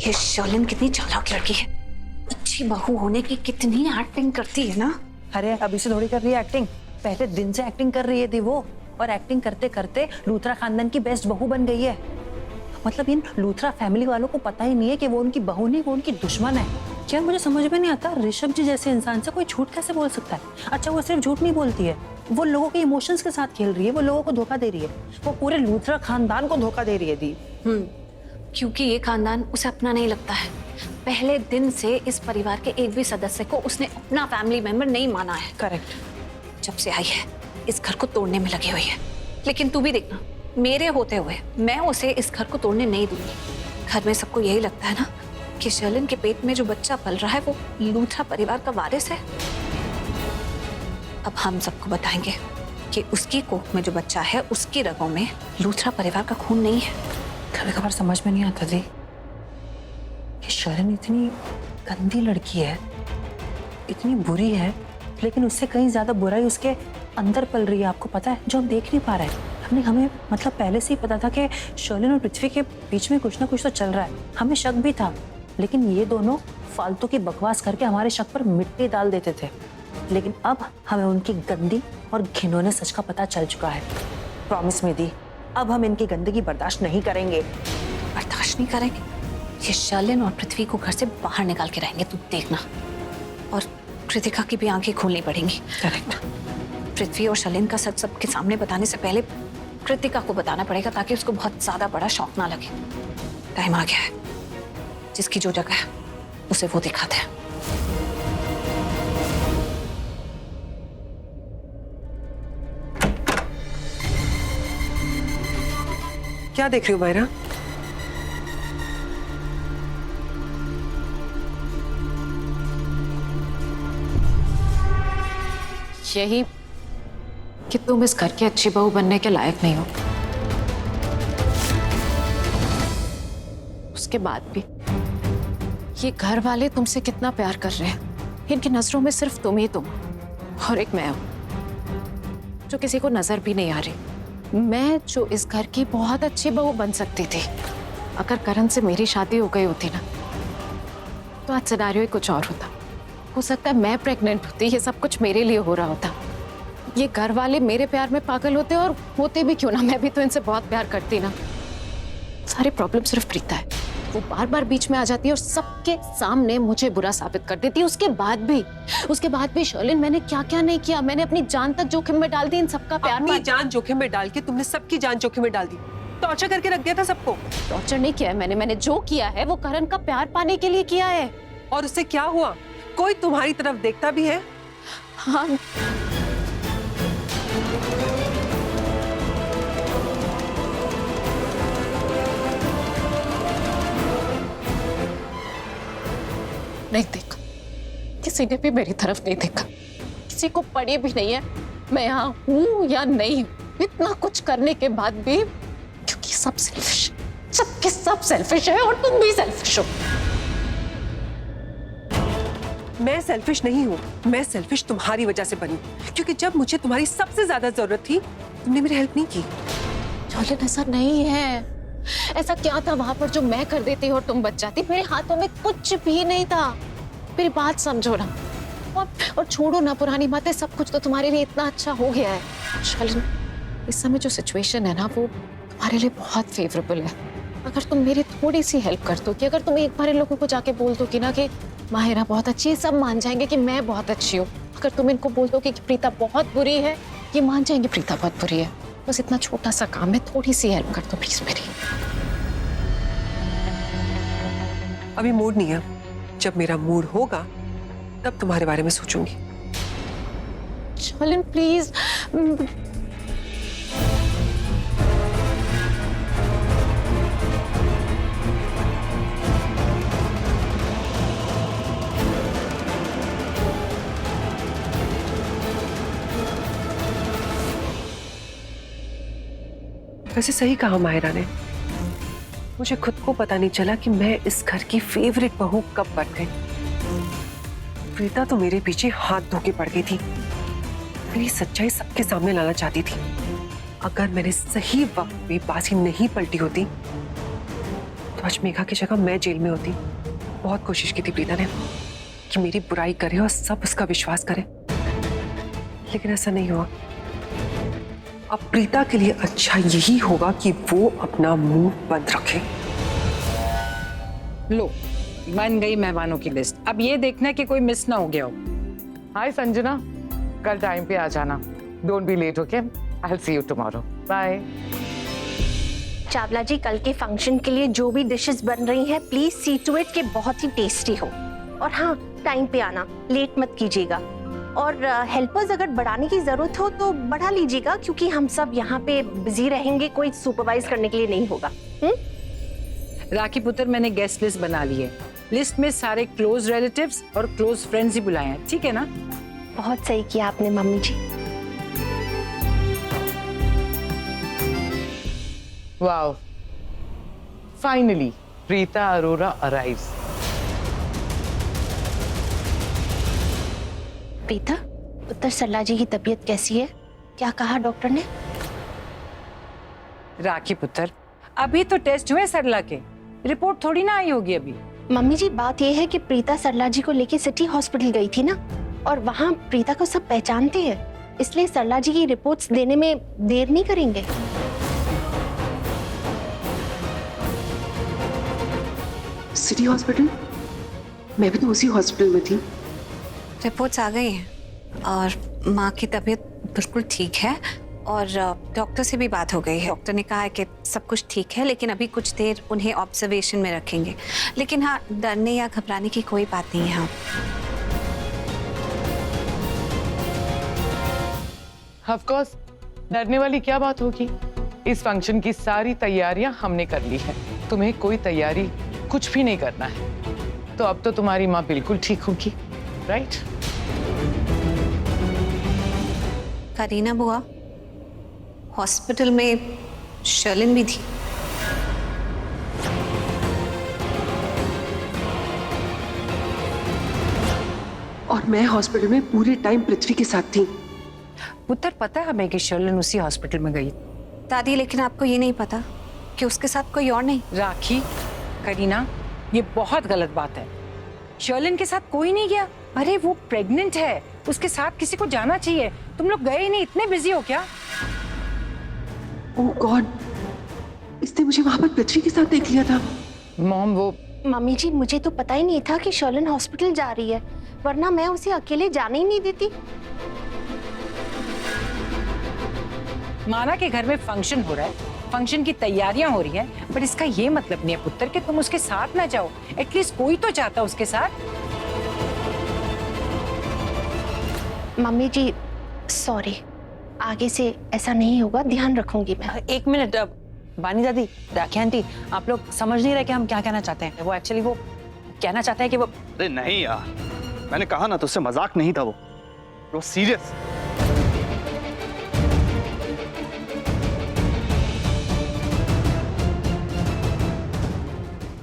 ये शर्लिन कितनी चालाक लड़की है, अच्छी बहू होने की कितनी एक्टिंग करती है ना। अरे अभी से थोड़ी कर रही है एक्टिंग, पहले दिन से एक्टिंग कर रही थी वो, और एक्टिंग करते करते लूथरा खानदान की बेस्ट बहू बन गई है। मतलब इन लूथरा फैमिली वालों को पता ही नहीं है कि वो उनकी बहू नहीं, वो उनकी दुश्मन है। क्या मुझे समझ में नहीं आता, ऋषभ जी जैसे इंसान से कोई झूठ कैसे बोल सकता है। अच्छा वो सिर्फ झूठ नहीं बोलती है, वो लोगों के इमोशंस के साथ खेल रही है, वो लोगों को धोखा दे रही है, वो पूरे लूथरा खानदान को धोखा दे रही है दी। क्योंकि ये खानदान उसे अपना नहीं लगता है। पहले दिन से इस परिवार के एक भी सदस्य को उसने अपना फैमिली मेंबर नहीं माना है। करेक्ट। जब से आई है इस घर को तोड़ने में लगी हुई है। लेकिन तू भी देखना, मेरे होते हुए मैं उसे इस घर को तोड़ने नहीं दूंगी। घर में सबको यही लगता है ना कि शर्लिन के पेट में जो बच्चा पल रहा है वो लूथरा परिवार का वारिस है। अब हम सबको बताएंगे कि उसकी कोख में जो बच्चा है उसकी रगों में लूथरा परिवार का खून नहीं है। कभी कभार समझ में नहीं आता दी कि शर्लिन इतनी गंदी लड़की है, इतनी बुरी है, लेकिन उससे कहीं ज्यादा बुराई उसके अंदर पल रही है। आपको पता है, जो हम देख नहीं पा रहे हैं। हमें मतलब पहले से ही पता था कि शर्लिन और पृथ्वी के बीच में कुछ ना कुछ तो चल रहा है, हमें शक भी था। लेकिन ये दोनों फालतू की बकवास करके हमारे शक पर मिट्टी डाल देते थे। लेकिन अब हमें उनकी गंदी और घिनौने सच का पता चल चुका है। प्रॉमिस में दी, अब हम इनकी गंदगी बर्दाश्त नहीं करेंगे। बर्दाश्त नहीं करेंगे? ये शर्लिन और पृथ्वी को घर से बाहर निकाल के रहेंगे, तू देखना। और कृतिका की भी आंखें खोलनी पड़ेंगी। करेक्ट। पृथ्वी और शर्लिन का सच सबके सामने बताने से पहले कृतिका को बताना पड़ेगा, ताकि उसको बहुत ज्यादा बड़ा शौक ना लगे। टाइम आ गया है, जिसकी जो जगह है उसे वो दिखाते हैं। क्या देख रही हो मायरा? यही कि तुम इस घर की अच्छी बहू बनने के लायक नहीं हो। उसके बाद भी ये घर वाले तुमसे कितना प्यार कर रहे हैं। इनकी नजरों में सिर्फ तुम ही तुम और एक मैं हूं जो किसी को नजर भी नहीं आ रही। मैं जो इस घर की बहुत अच्छी बहू बन सकती थी। अगर करण से मेरी शादी हो गई होती ना, तो आज सिनेरियो ही कुछ और होता। हो सकता है मैं प्रेग्नेंट होती, ये सब कुछ मेरे लिए हो रहा होता। ये घर वाले मेरे प्यार में पागल होते, और होते भी क्यों ना, मैं भी तो इनसे बहुत प्यार करती ना। सारी प्रॉब्लम सिर्फ प्रीता है। वो बार बार बीच में आ जाती है और सबके सामने मुझे बुरा साबित कर देती है। उसके बाद भी शर्लिन, मैंने क्या क्या नहीं किया। मैंने अपनी जान तक जोखिम में डाल दी इन सबका प्यार। अपनी जान जोखिम में डाल के तुमने सबकी जान जोखिम में डाल दी। टॉर्चर करके रख दिया था सबको। टॉर्चर नहीं किया है मैंने जो किया है वो करण का प्यार पाने के लिए किया है। और उससे क्या हुआ? कोई तुम्हारी तरफ देखता भी है? हाँ, नहीं देखा, किसी ने भी मेरी तरफ नहीं देखा, किसी को पड़ी भी नहीं है मैं यहाँ हूँ या नहीं हूँ। इतना कुछ करने के बाद भी, क्योंकि सब सेल्फिश, सबके सब सेल्फिश है और तुम भी सेल्फिश हो। मैं सेल्फिश नहीं हूँ, मैं सेल्फिश तुम्हारी वजह से बनी, क्योंकि जब मुझे तुम्हारी सबसे ज्यादा जरूरत थी तुमने मेरी हेल्प नहीं की। शर्लिन ऐसा नहीं है। ऐसा क्या था वहां पर जो मैं कर देती और तुम बच जाती? मेरे हाथों में कुछ भी नहीं था। मेरी बात समझो ना, और छोड़ो ना पुरानी बातें। सब कुछ तो तुम्हारे लिए इतना अच्छा हो गया है। शर्लिन, इस समय जो सिचुएशन है ना, वो तुम्हारे लिए बहुत फेवरेबल है। अगर तुम मेरी थोड़ी सी हेल्प कर दो, कि अगर तुम एक बार इन लोगों को जाके बोल दो कि ना कि माहिरा बहुत अच्छी है, सब मान जाएंगे कि मैं बहुत अच्छी हूँ। अगर तुम इनको बोल दो कि प्रीता बहुत बुरी है, ये मान जाएंगे प्रीता बहुत बुरी है। बस इतना छोटा सा काम है, थोड़ी सी हेल्प कर दो प्लीज मेरी। अभी मूड नहीं है, जब मेरा मूड होगा तब तुम्हारे बारे में सोचूंगी। शर्लिन प्लीज। वैसे सही कहा माहिरा ने, मुझे खुद को पता नहीं चला कि मैं इस घर की फेवरेट बहू कब बन गई। प्रीता तो मेरे पीछे हाथ धो के पड़ गई थी, मेरी सच्चाई सबके सामने लाना चाहती थी। अगर मैंने सही वक्त पे बाजी नहीं पलटी होती तो आज मेघा की जगह मैं जेल में होती। बहुत कोशिश की थी प्रीता ने कि मेरी बुराई करे और सब उसका विश्वास करें, लेकिन ऐसा नहीं हुआ। अब प्रीता के लिए अच्छा यही होगा कि वो अपना मुंह बंद रखे। लो, बन गई मेहमानों की लिस्ट। अब ये देखना है कि कोई मिस ना हो गया हो। हाय संजना, कल टाइम पे आ जाना। Don't be late, okay? I will see you tomorrow. Bye. Chawla ji, कल के फंक्शन के लिए जो भी डिशेस बन रही हैं प्लीज सी टू इट कि बहुत ही टेस्टी हो। और हाँ, टाइम पे आना, लेट मत कीजिएगा। और हेल्पर्स अगर बढ़ाने की जरूरत हो तो बढ़ा लीजिएगा, क्योंकि हम सब यहाँ पे बिजी रहेंगे, कोई सुपरवाइज करने के लिए नहीं होगा। राखी पुत्र, मैंने गेस्ट लिस्ट बना ली है। लिस्ट में सारे क्लोज रिलेटिव्स और क्लोज फ्रेंड्स ही बुलाए हैं, ठीक है ना? बहुत सही किया आपने mummy ji. Wow, finally Preeta Arora arrives. Preeta, उत्तर सरला जी की तबीयत कैसी है? क्या कहा डॉक्टर ने? राखी पुत्र, अभी तो टेस्ट हुए सरला के, रिपोर्ट थोड़ी ना आई होगी अभी। मम्मी जी, बात यह है कि प्रीता सरला जी को लेके सिटी हॉस्पिटल गई थी ना, और वहाँ प्रीता को सब पहचानते हैं, इसलिए सरला जी की रिपोर्ट्स देने में देर नहीं करेंगे। City hospital? मैं भी तो उसी हॉस्पिटल में थी। रिपोर्ट्स आ गई हैं और माँ की तबीयत बिल्कुल ठीक है, और डॉक्टर से भी बात हो गई है। डॉक्टर ने कहा है कि सब कुछ ठीक है, लेकिन अभी कुछ देर उन्हें ऑब्जर्वेशन में रखेंगे। लेकिन हाँ, डरने या घबराने की कोई बात नहीं है। हाँ, ऑफ कोर्स, डरने वाली क्या बात होगी? इस फंक्शन की सारी तैयारियां हमने कर ली है, तुम्हें कोई तैयारी कुछ भी नहीं करना है। तो अब तो तुम्हारी माँ बिल्कुल ठीक होगी, राइट? करीना बुआ, हॉस्पिटल में शर्लिन भी थी। और मैं हॉस्पिटल में पूरे टाइम पृथ्वी के साथ थी। पुत्र, पता है हमें कि शर्लिन उसी हॉस्पिटल में गई। दादी, लेकिन आपको ये नहीं पता कि उसके साथ कोई और नहीं? राखी, करीना, ये बहुत गलत बात है। शर्लिन के साथ कोई नहीं गया। अरे वो प्रेग्नेंट है, उसके साथ किसी को जाना चाहिए। तुम लोग गए ही नहीं, इतने बिजी हो क्या? ओह गॉड, इसने मुझे वहां पर पृथ्वी के साथ देख लिया था। मॉम, वो मम्मी जी, मुझे तो पता ही नहीं था कि शर्लिन हॉस्पिटल जा रही है, वरना मैं उसे अकेले जाने ही नहीं देती। माना के घर में फंक्शन हो रहा है, फंक्शन की तैयारियां हो रही हैं, बट इसका ये मतलब नहीं है पुत्र कि तुम उसके साथ ना जाओ। एटलीस्ट कोई तो जाता उसके साथ। मम्मी जी, सॉरी, आगे से ऐसा नहीं होगा, ध्यान रखूंगी मैं। एक मिनट, बानी दादी, राखी आंटी, आप लोग समझ नहीं रहे कि हम क्या कहना चाहते हैं। वो एक्चुअली वो कहना चाहते हैं कि वो... अरे नहीं यार, मैंने कहा ना, तुझसे मजाक नहीं था, वो सीरियस।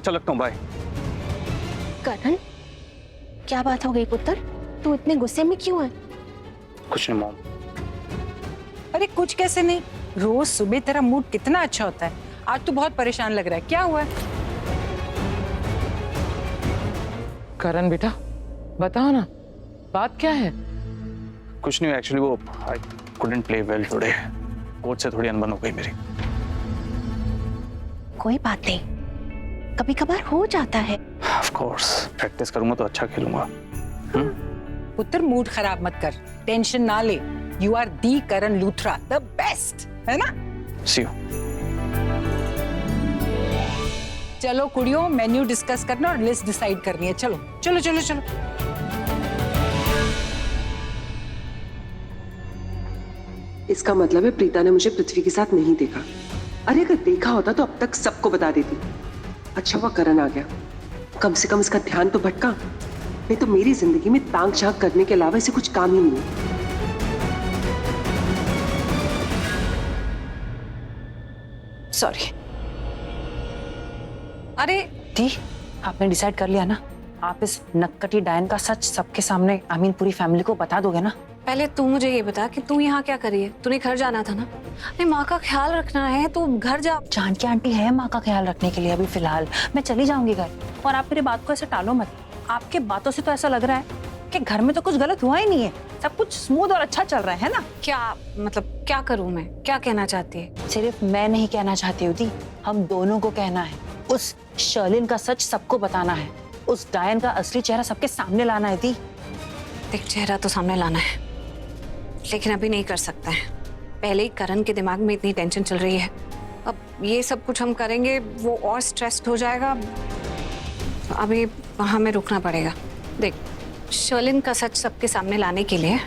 चल लगता हूँ, बाय। करण, क्या बात हो गई पुत्र? तू इतने गुस्से में क्यों है? कुछ नहीं मॉम। अरे कुछ कैसे नहीं, रोज सुबह तेरा मूड कितना अच्छा होता है, आज तू बहुत परेशान लग रहा है। क्या हुआ है? करण बेटा, बताओ ना, बात क्या है? कुछ नहीं, एक्चुअली वो I couldn't play well today. Coach से थोड़ी अनबन हो गई मेरी। कोई बात नहीं, कभी कभार हो जाता है। ऑफ कोर्स, प्रैक्टिस करूंगा तो अच्छा खेलूंगा। पुत्र, मूड खराब मत कर, टेंशन ना ले। You are the Karan Luthra, the best, है ना? See you. चलो कुड़ियों, मेन्यू डिस्कस करना और लिस्ट डिसाइड करनी है। चलो चलो चलो चलो। इसका मतलब है प्रीता ने मुझे पृथ्वी के साथ नहीं देखा। अरे अगर देखा होता तो अब तक सबको बता देती। अच्छा हुआ करण आ गया, कम से कम इसका ध्यान तो भटका, नहीं तो मेरी जिंदगी में तांग झांक करने के अलावा इसे कुछ काम ही नहीं है। सॉरी। अरे दी, आपने डिसाइड कर लिया ना? आप इस नक्कटी डायन का सच सबके सामने, आई मीन पूरी फैमिली को बता दोगे ना? पहले तू मुझे ये बता कि तू यहाँ क्या करी है? तूने घर जाना था ना? अरे माँ का ख्याल रखना है, तू घर जा। जानकी आंटी है माँ का ख्याल रखने के लिए अभी फिलहाल, मैं चली जाऊंगी घर। और आप मेरी बात को ऐसे टालो मत। आपके बातों से तो ऐसा लग रहा है कि घर में तो कुछ गलत हुआ ही नहीं है, सब कुछ स्मूथ और अच्छा चल रहा है ना? क्या मतलब क्या करूँ मैं? क्या कहना चाहती है? सिर्फ मैं नहीं कहना चाहती हूँ दी, हम दोनों को कहना है। उस शर्लिन का सच सबको बताना है, उस डायन का असली चेहरा सबके सामने लाना है दी। देख, चेहरा तो सामने लाना है, लेकिन अभी नहीं कर सकता है। पहले ही करण के दिमाग में इतनी टेंशन चल रही है, अब ये सब कुछ हम करेंगे वो और स्ट्रेस्ड हो जाएगा। अभी हमें रुकना पड़ेगा। देख, शर्लिन का सच सबके सामने लाने के लिए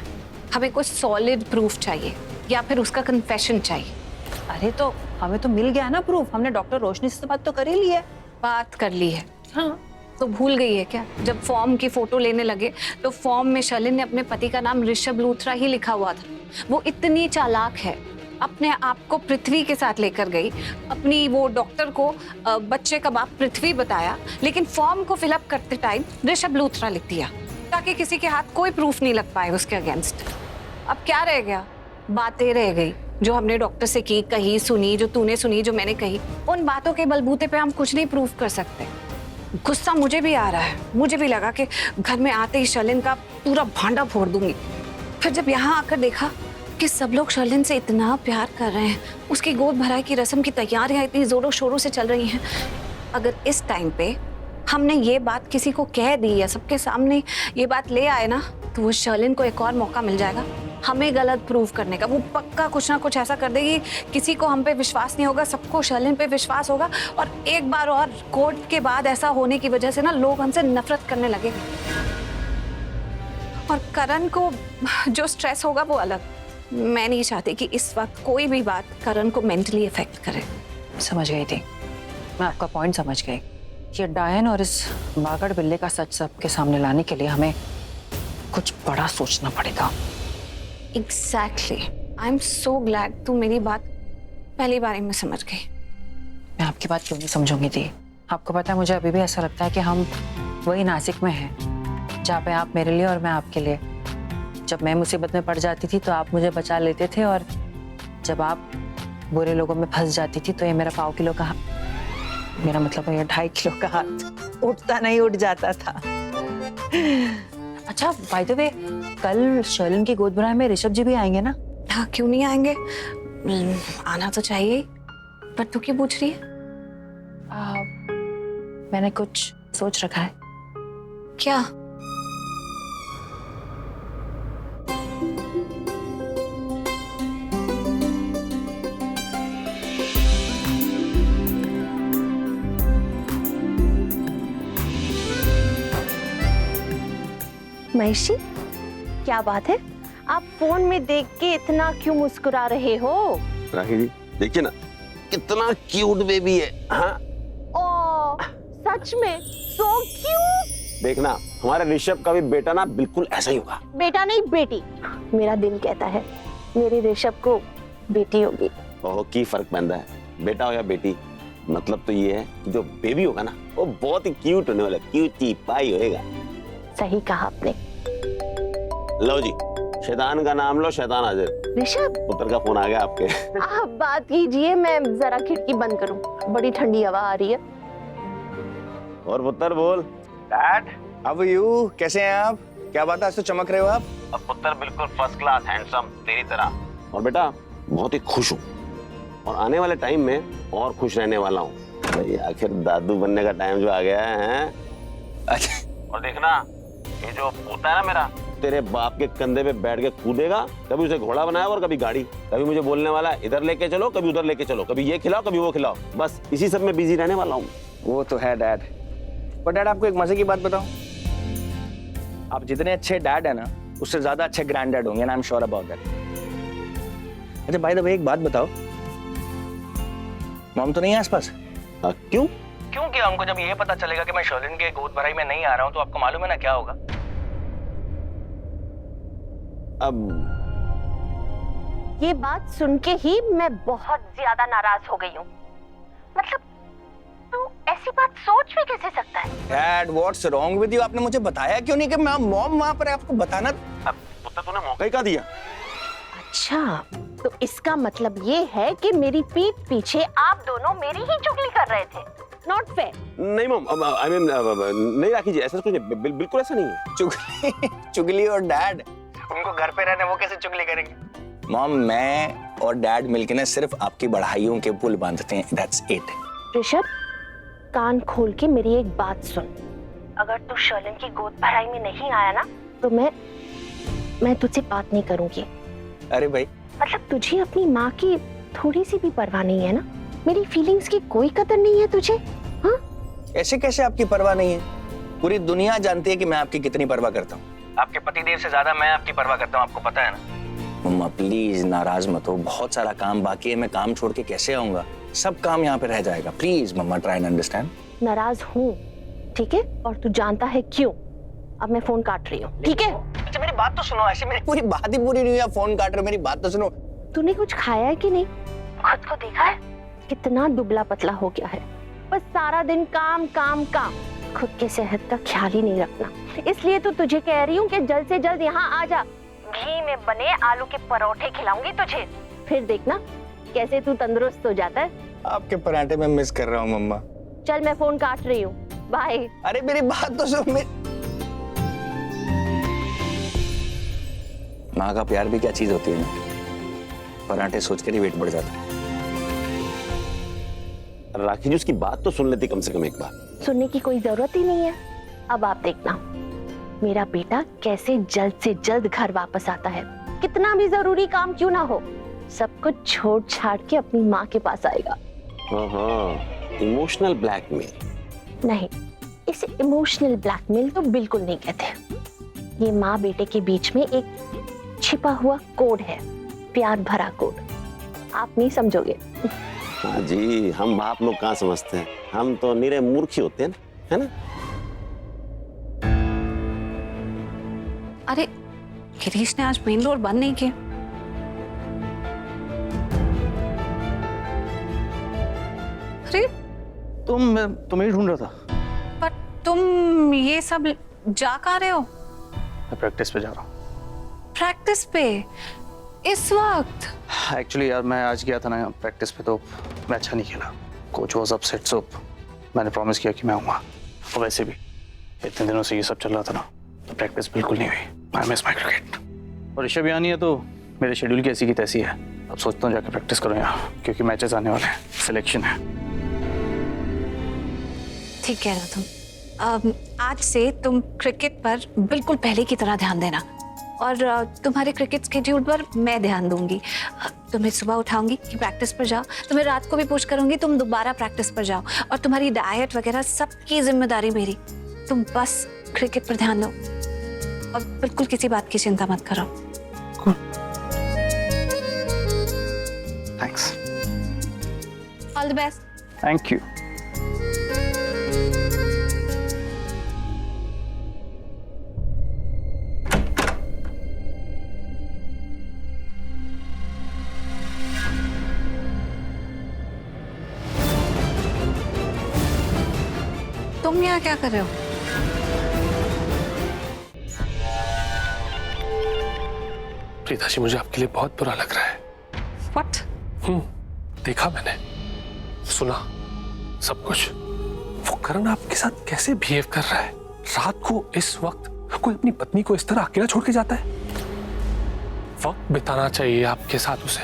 हमें कुछ सॉलिड प्रूफ चाहिए, या फिर उसका कन्फेशन चाहिए। अरे तो हमें तो मिल गया ना प्रूफ, हमने डॉक्टर रोशनी से बात तो कर ही ली है। बात कर ली है? हाँ। तो भूल गई है क्या? जब फॉर्म की फोटो लेने लगे तो फॉर्म में शर्लिन ने अपने पति का नाम ऋषभ लूथरा ही लिखा हुआ था। वो इतनी चालाक है, अपने आप को पृथ्वी के साथ लेकर गई, अपनी वो डॉक्टर को बच्चे का बाप पृथ्वी बताया, लेकिन फॉर्म को फिलअप करते टाइम ऋषभ लूथरा लिख दिया, ताकि किसी के हाथ कोई प्रूफ नहीं लग पाए उसके अगेंस्ट। अब क्या रह गया? बातें रह गई जो हमने डॉक्टर से की, कही, सुनी, जो तूने सुनी, जो मैंने कही। उन बातों के बलबूते पे हम कुछ नहीं प्रूफ कर सकते। गुस्सा मुझे भी आ रहा है, मुझे भी लगा कि घर में आते ही शर्लिन का पूरा भांडा फोड़ दूंगी। फिर जब यहाँ आकर देखा कि सब लोग शर्लिन से इतना प्यार कर रहे हैं, उसकी गोद भराई की रस्म की तैयारियां इतनी जोरों शोरों से चल रही हैं, अगर इस टाइम पे हमने ये बात किसी को कह दी या सबके सामने ये बात ले आए ना, तो वो शर्लिन को एक और मौका मिल जाएगा हमें गलत प्रूफ करने का। वो पक्का कुछ ना कुछ ऐसा कर देगी, किसी को हम पे विश्वास नहीं होगा, सबको शर्लिन पे विश्वास होगा, और एक बार और कोर्ट के बाद ऐसा होने की वजह से ना लोग हमसे नफरत करने लगेंगे। और करण को जो स्ट्रेस होगा वो अलग। मैं नहीं चाहती कि इस वक्त कोई भी बात करण को मेंटली इफेक्ट करे। समझ गई थी, मैं आपका पॉइंट समझ गई। ये डायन और इस बागड़ बिल्ले का सच सबके सामने लाने के लिए हमें कुछ बड़ा सोचना पड़ेगा। Exactly. I'm so glad तू मेरी बात पहली बार में समझ गई। मैं आपकी बात क्यों नहीं समझूंगी थी? आपको पता है मुझे अभी भी ऐसा लगता है कि हम वही नासिक में हैं, जहाँ पे आप मेरे लिए और मैं आपके लिए। जब मैं मुसीबत में पड़ जाती थी तो आप मुझे बचा लेते थे, और जब आप बुरे लोगों में फंस जाती थी तो ये मेरा 5 किलो का, मेरा मतलब है 2.5 किलो का हाथ उठता नहीं उठ जाता था। अच्छा, बाय द वे, कल शर्लिन की गोद भराई में ऋषभ जी भी आएंगे ना? हाँ, क्यों नहीं आएंगे? आना तो चाहिए, पर तू क्यों पूछ रही है? मैंने कुछ सोच रखा है। क्या? महेशी, क्या बात है? आप फोन में देख के इतना क्यों मुस्कुरा रहे हो? राखी जी, देखिए ना कितना क्यूट बेबी है। हाँ? ओ, सच में सो क्यूट। देखना, हमारे ऋषभ का भी बेटा ना बिल्कुल ऐसा ही होगा। बेटा नहीं, बेटी। मेरा दिल कहता है मेरे ऋषभ को बेटी होगी। ओह, की फर्क पैदा है, बेटा हो या बेटी। मतलब तो ये है कि जो बेबी होगा ना वो बहुत ही क्यूट होने वाला, क्यूटी पाई होएगा। सही कहा आपने। लो जी, शैतान का नाम लो, शैतान हाजिर। ऋषभ, पुत्र का फोन आ गया आपके। आप बात कीजिए, मैं जरा खिड़की बंद करूं, बड़ी ठंडी हवा आ रही है। और पुत्र बोल। Dad, how are you? कैसे हैं आप? क्या बात है, आज तो चमक रहे हो आप। अब पुत्र बिल्कुल फर्स्ट क्लास, हैंडसम, तेरी तरह। और बेटा बहुत ही खुश हूँ, और आने वाले टाइम में और खुश रहने वाला हूँ। आखिर दादू बनने का टाइम जो आ गया है। और देखना, ये जो पोता है ना मेरा, तेरे बाप के कंधे पे बैठ के कूदेगा, कभी उसे घोड़ा बनाया और कभी गाड़ी, कभी मुझे बोलने वाला इधर लेके चलो, कभी उधर लेके चलो, कभी ये खिलाओ, कभी वो खिलाओ। बस इसी सब में बिजी रहने वाला हूँ। वो तो है डैड, पर डैड आपको एक मजे की बात बताऊं, आप जितने अच्छे डैड है ना, उससे ज्यादा अच्छे ग्रैंड डैड होंगे, I am sure about that. अच्छा बाय द वे, एक बात बताओ, मॉम तो नहीं है आसपास? क्यों? क्योंकि हमको जब ये पता चलेगा कि मैं शर्लिन के गोद भराई में नहीं आ रहा हूँ, तो आपको मालूम है ना क्या होगा? अब ये बात सुन के ही मैं बहुत ज्यादा नाराज हो गई हूँ। मतलब तू ऐसी बात सोच भी कैसे सकता है? Dad, what's wrong with you? आपने मुझे बताया क्यों नहीं कि मैं मॉम वहां पर है? आपको बताना। अब तो तूने मौका ही क्या दिया? अच्छा, तो इसका मतलब ये है कि मेरी पीठ पीछे आप दोनों मेरी ही चुगली कर रहे थे। Not fair. नहीं मॉम, आई मीन नहीं राखी जी, ऐसा कुछ नहीं, बिल्कुल ऐसा नहीं है। चुगली और डैड, उनको घर पे रहने, वो कैसे चुगली करेंगे? मॉम, मैं और डैड मिलके ना सिर्फ आपकी बढ़ाइयों के पुल बांधते हैं, दैट्स इट। ऋषभ, कान खोल के मेरी एक बात सुन। अगर तू शर्लिन की गोद भराई में नहीं आया ना, तो मैं तुझसे बात नहीं करूंगी। अरे भाई, मतलब तुझे अपनी माँ की थोड़ी सी भी परवाह नहीं है ना? मेरी फीलिंग्स की कोई कदर नहीं है तुझे? हाँ? ऐसे कैसे आपकी परवाह नहीं है? पूरी दुनिया जानती है कि मैं आपकी कितनी परवाह करता हूँ। आपके पतिदेव से ज्यादा मैं आपकी परवाह करता हूँ, आपको पता है ना। मम्मा प्लीज नाराज मत हो, बहुत सारा काम बाकी है, मैं काम छोड़ के कैसे आऊंगा? सब काम यहाँ पे रह जाएगा। Please mamma, try and understand. नाराज हूँ, ठीक है, और तू जानता है क्यों। अब मैं फोन काट रही हूँ, ठीक है? अच्छा मेरी बात तो सुनो, ऐसे मेरी पूरी बात ही पूरी नहीं हुई, फोन काट रहे हो, मेरी बात तो सुनो। तूने कुछ खाया है कि नहीं? खुद को देखा है? कितना दुबला पतला हो गया है। बस सारा दिन काम काम काम, खुद के सेहत का ख्याल ही नहीं रखना। इसलिए तो तुझे कह रही हूँ कि जल्द से जल्द यहाँ आ जा। घी में बने आलू के परोठे खिलाऊंगी तुझे, फिर देखना कैसे तू तंदुरुस्त हो जाता है। आपके पराठे में मिस कर रहा हूँ मम्मा। चल मैं फोन काट रही हूँ, बाय। अरे मेरी बात तो सुन। माँ का प्यार भी क्या चीज होती है ना, पराठे सोच कर ही वेट बढ़ जाता है। राखी जी, उसकी बात तो सुन लेती कम से कम एक बार। सुनने की कोई जरूरत ही नहीं है। अब आप देखना मेरा बेटा कैसे जल्द से जल्द घर वापस आता है। कितना भी जरूरी काम क्यों ना हो, सब कुछ छोड़ छाड़ के अपनी माँ के पास आएगा। Emotional blackmail? नहीं, इसे इमोशनल ब्लैकमेल तो बिल्कुल नहीं कहते। ये माँ बेटे के बीच में एक छिपा हुआ कोड है, प्यार भरा कोड। आप नहीं समझोगे। हाँ जी, हम बाप लोग कहाँ समझते हैं, हम तो निरे मूर्ख ही होते हैं, है ना? अरे गिरीश ने आज मेन डोर बंद नहीं किया। अरे तुम्हें ही ढूंढ रहा था। पर तुम ये सब जा कहाँ रहे हो? मैं प्रैक्टिस पे जा रहा हूँ। प्रैक्टिस पे इस वक्त? एक्चुअली यार, मैं आज गया था ना प्रैक्टिस पे, तो मैं अच्छा नहीं खेला। कोच वाज अपसेट, सो मैंने प्रॉमिस किया कि मैं आऊँगा। और वैसे भी इतने दिनों से ये सब चल रहा था ना, तो प्रैक्टिस बिल्कुल नहीं हुई। I miss my cricket. और ऋषभ यहाँ नहीं है तो मेरे शेड्यूल की ऐसी की तैसी है। अब सोचता हूँ जाकर प्रैक्टिस करूँ यहाँ, क्योंकि मैचेस आने वाले हैं, सिलेक्शन है। ठीक कह रहे हो तुम। आज से तुम क्रिकेट पर बिल्कुल पहले की तरह ध्यान देना, और तुम्हारे क्रिकेट स्केड्यूल पर मैं ध्यान दूंगी। तुम्हें सुबह उठाऊंगी कि प्रैक्टिस पर जाओ, तुम्हें रात को भी पुश करूंगी तुम दोबारा प्रैक्टिस पर जाओ, और तुम्हारी डाइट वगैरह सबकी जिम्मेदारी मेरी। तुम बस क्रिकेट पर ध्यान दो और बिल्कुल किसी बात की चिंता मत करो। Thanks. All the best. Thank you. तुम यहाँ क्या कर रहे हो? प्रीता जी, मुझे आपके लिए बहुत बुरा लग रहा है। What? देखा मैंने, सुना सब कुछ। वो करण आपके साथ कैसे बिहेव कर रहा है। रात को इस वक्त कोई अपनी पत्नी को इस तरह अकेला छोड़ के जाता है? वक्त बिताना चाहिए आपके साथ उसे,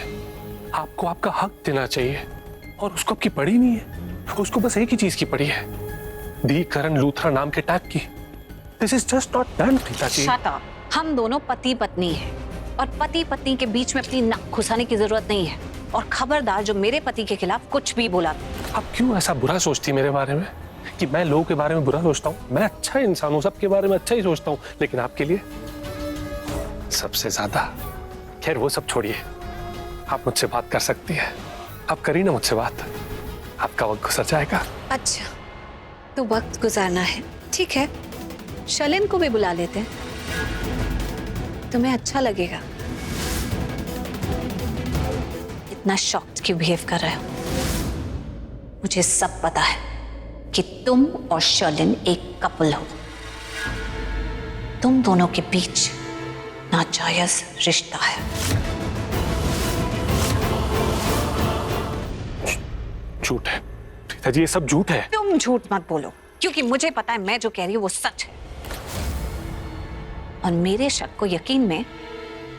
आपको आपका हक देना चाहिए, और उसको आपकी पड़ी नहीं है। उसको बस एक ही चीज की पड़ी है, दी करण लूथरा नाम के टैग की। This is just not done Preeta ji. Shut up. हम दोनों पति पत्नी हैं, और पति पत्नी के बीच में अपनी नाक घुसाने की जरूरत नहीं है। और खबरदार जो मेरे पति के खिलाफ कुछ भी बोला। आप क्यों ऐसा बुरा सोचती मेरे बारे में, कि मैं लोगों के बारे में बुरा सोचता हूँ? मैं अच्छा इंसान हूँ, सबके बारे में अच्छा ही सोचता हूँ, लेकिन आपके लिए सबसे ज्यादा। खैर वो सब छोड़िए, आप मुझसे बात कर सकती है। आप करी ना मुझसे बात, आपका वक्त गुजर जाएगा। अच्छा, तो वक्त गुजारना है, ठीक है। शर्लिन को भी बुला लेते हैं, तुम्हें अच्छा लगेगा। इतना शॉक्ड क्यों बिहेव कर रहे हो? मुझे सब पता है कि तुम और शर्लिन एक कपल हो। तुम दोनों के बीच नाजायज रिश्ता है। झूठ है प्रीता जी, ये सब झूठ है। तुम झूठ मत बोलो, क्योंकि मुझे पता है मैं जो कह रही हूँ वो सच है। और मेरे शक को यकीन में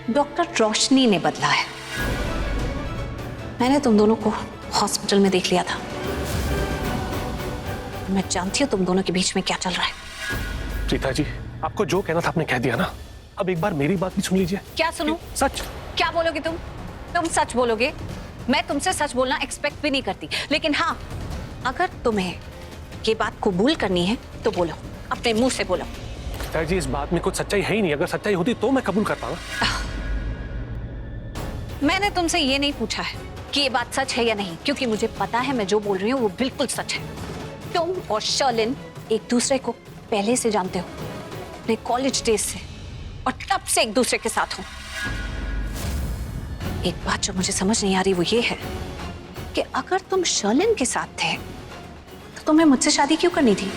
डॉक्टर रोशनी ने बदला है। मैंने तुम दोनों को हॉस्पिटल में देख लिया था। मैं जानती हूँ तुम दोनों के बीच में क्या चल रहा है। प्रीता जी, आपको जो कहना था आपने कह दिया ना, अब एक बार मेरी बात भी सुन लीजिए। क्या सुनूं? सच। क्या बोलोगे तुम? तुम सच बोलोगे? मैं तुमसे सच बोलना एक्सपेक्ट भी नहीं करती, लेकिन हाँ, अगर तुम्हें ये बात कबूल करनी है तो बोलो, अपने मुंह से बोलो। प्रीता जी, इस बात में कुछ सच्चाई है ही नहीं। अगर सच्चाई होती तो मैं कबूल करता ना। मैंने तुमसे ये नहीं पूछा है कि ये बात सच है या नहीं, क्योंकि मुझे पता है मैं जो बोल रही हूँ वो बिल्कुल सच है। तुम और शर्लिन एक दूसरे को पहले से जानते हो, अपने कॉलेज डेज से, और तब से एक दूसरे के साथ हो। एक बात जो मुझे समझ नहीं आ रही वो ये है कि अगर तुम शर्लिन के साथ थे तो तुम्हें मुझसे शादी क्यों करनी थी?